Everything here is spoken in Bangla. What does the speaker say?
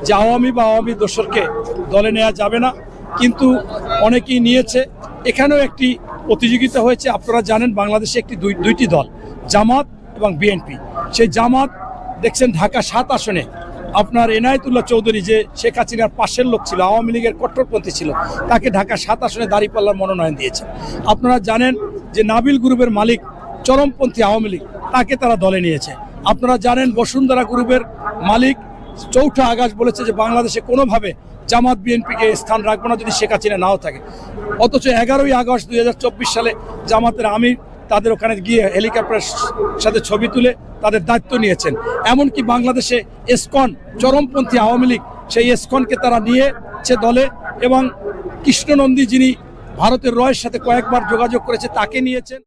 যে আওয়ামী বা আওয়ামী দোসরকে দলে নেওয়া যাবে না, কিন্তু অনেকেই নিয়েছে। এখানেও একটি প্রতিযোগিতা হয়েছে। আপনারা জানেন বাংলাদেশে একটি দুইটি দল, জামাত এবং বিএনপি। সেই জামাত দেখছেন ঢাকা 7 আসনে আপনার এনায়েতুল্লাহ চৌধুরী, যে শেখ হাসিনার পাশের লোক ছিল, আওয়ামী লীগের কট্টরপন্থী ছিল, তাকে ঢাকা 7 আসনে দাঁড়িপাল্লার মনোনয়ন দিয়েছে। আপনারা জানেন যে নাবিল গ্রুপের মালিক চরমপন্থী আওয়ামী লীগ, তাকে তারা দলে নিয়েছে। আপনারা জানেন বসুন্ধরা গ্রুপের মালিক 4 আগস্ট বলেছে যে বাংলাদেশে কোনোভাবে জামাত বিএনপিকে স্থান রাখবো না যদি শেখ হাসিনা নাও থাকে। অথচ 11ই আগস্ট 2024 সালে জামাতের আমির তাদের ওখানে গিয়ে হেলিকপ্টারের সাথে ছবি তুলে তাদের দায়িত্ব নিয়েছেন। এমনকি বাংলাদেশে এসকন, চরমপন্থী আওয়ামী লীগ, সেই এসকনকে তারা নিয়েছে দলে, এবং কৃষ্ণনন্দী যিনি ভারতের রয়ের সাথে কয়েকবার যোগাযোগ করেছে তাকে নিয়েছেন।